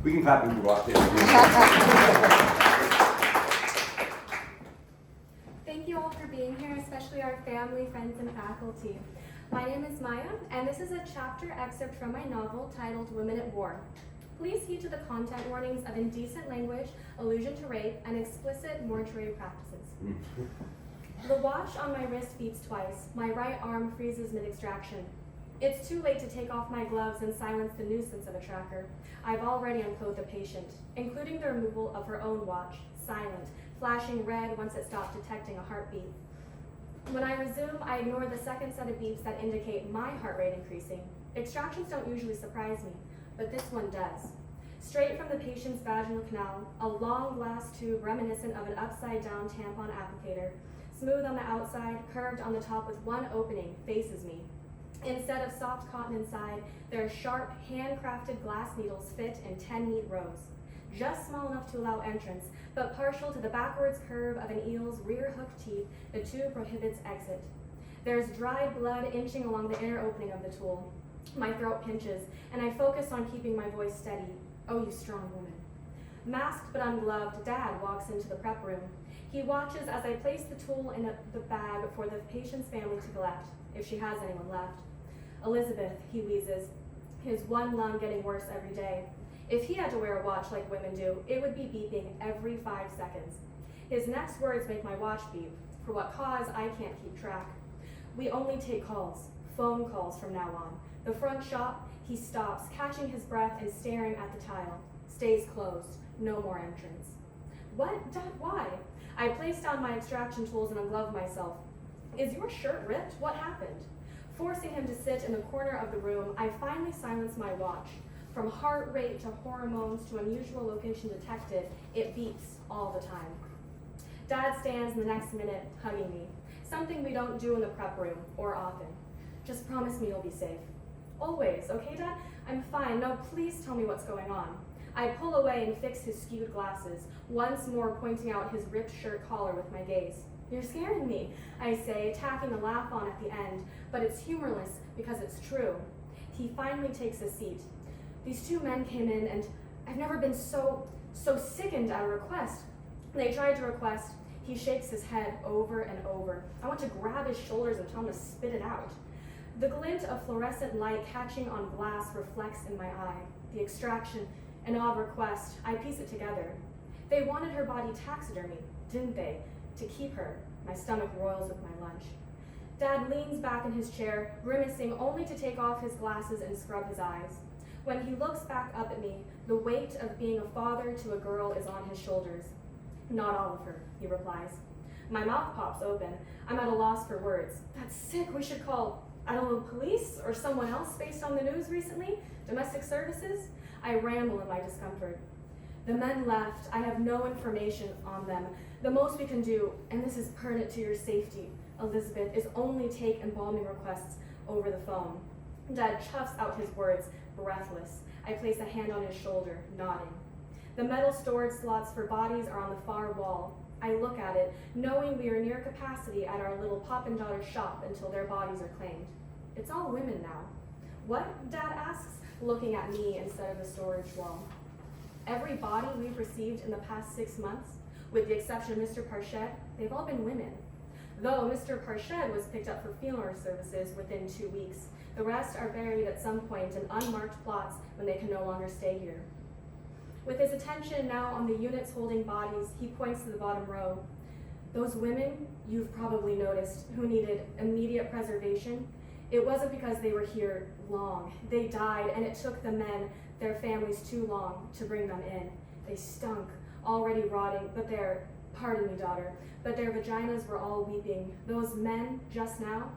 We can clap when you walk in. Thank you all for being here, especially our family, friends, and faculty. My name is Maya, and this is a chapter excerpt from my novel titled Women at War. Please heed to the content warnings of indecent language, allusion to rape, and explicit mortuary practices. The watch on my wrist beeps twice. My right arm freezes mid-extraction. It's too late to take off my gloves and silence the nuisance of a tracker. I've already unclothed the patient, including the removal of her own watch, silent, flashing red once it stopped detecting a heartbeat. When I resume, I ignore the second set of beeps that indicate my heart rate increasing. Extractions don't usually surprise me, but this one does. Straight from the patient's vaginal canal, a long glass tube reminiscent of an upside-down tampon applicator, smooth on the outside, curved on the top with one opening, faces me. Instead of soft cotton inside, there are sharp, handcrafted glass needles fit in 10 neat rows. Just small enough to allow entrance, but partial to the backwards curve of an eel's rear hook teeth, the tube prohibits exit. There's dried blood inching along the inner opening of the tool. My throat pinches, and I focus on keeping my voice steady. Oh, you strong woman. Masked but ungloved, Dad walks into the prep room. He watches as I place the tool in the bag for the patient's family to collect, if she has anyone left. Elizabeth, he wheezes, his one lung getting worse every day. If he had to wear a watch like women do, it would be beeping every 5 seconds. His next words make my watch beep. For what cause, I can't keep track. We only take calls, phone calls from now on. The front shop, he stops, catching his breath and staring at the tile. Stays closed, no more entrance. What, Dad, why? I place down my extraction tools and unglove myself. Is your shirt ripped? What happened? Forcing him to sit in the corner of the room, I finally silence my watch. From heart rate to hormones to unusual location detected, it beeps all the time. Dad stands in the next minute, hugging me. Something we don't do in the prep room, or often. Just promise me you'll be safe. Always, okay, Dad? I'm fine. No, please tell me what's going on. I pull away and fix his skewed glasses, once more pointing out his ripped shirt collar with my gaze. You're scaring me, I say, tacking a laugh on at the end, but it's humorless because it's true. He finally takes a seat. These two men came in, and I've never been so sickened at a request. They tried to request. He shakes his head over and over. I want to grab his shoulders and tell him to spit it out. The glint of fluorescent light catching on glass reflects in my eye. The extraction, an odd request. I piece it together. They wanted her body taxidermy, didn't they? To keep her. My stomach roils with my lunch. Dad leans back in his chair, grimacing only to take off his glasses and scrub his eyes. When he looks back up at me, the weight of being a father to a girl is on his shoulders. Not all of her, he replies. My mouth pops open. I'm at a loss for words. That's sick. We should call, I don't know, police or someone else based on the news recently? Domestic services? I ramble in my discomfort. The men left. I have no information on them. The most we can do, and this is pertinent to your safety, Elizabeth, is only take embalming requests over the phone. Dad chuffs out his words, breathless. I place a hand on his shoulder, nodding. The metal storage slots for bodies are on the far wall. I look at it, knowing we are near capacity at our little pop and daughter shop until their bodies are claimed. It's all women now. What? Dad asks, looking at me instead of the storage wall. Every body we've received in the past 6 months, with the exception of Mr. Parchet, they've all been women. Though Mr. Parchet was picked up for funeral services within 2 weeks, the rest are buried at some point in unmarked plots when they can no longer stay here. With his attention now on the units holding bodies, he points to the bottom row. Those women, you've probably noticed, who needed immediate preservation, it wasn't because they were here long. They died, and it took the men, their families, too long to bring them in. They stunk, already rotting, pardon me, daughter, but their vaginas were all weeping. Those men, just now,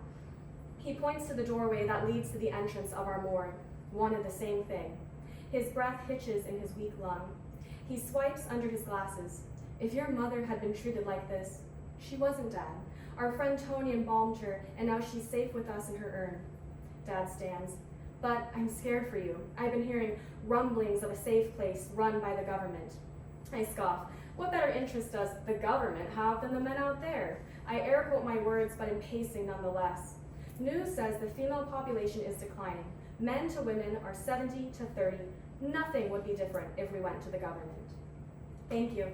he points to the doorway that leads to the entrance of our morgue, wanted the same thing. His breath hitches in his weak lung. He swipes under his glasses. If your mother had been treated like this, she wasn't, Dad. Our friend Tony embalmed her, and now she's safe with us in her urn. Dad stands. But I'm scared for you. I've been hearing rumblings of a safe place run by the government. I scoff. What better interest does the government have than the men out there? I air quote my words, but am pacing nonetheless. News says the female population is declining. Men to women are 70 to 30, Nothing would be different if we went to the government. Thank you.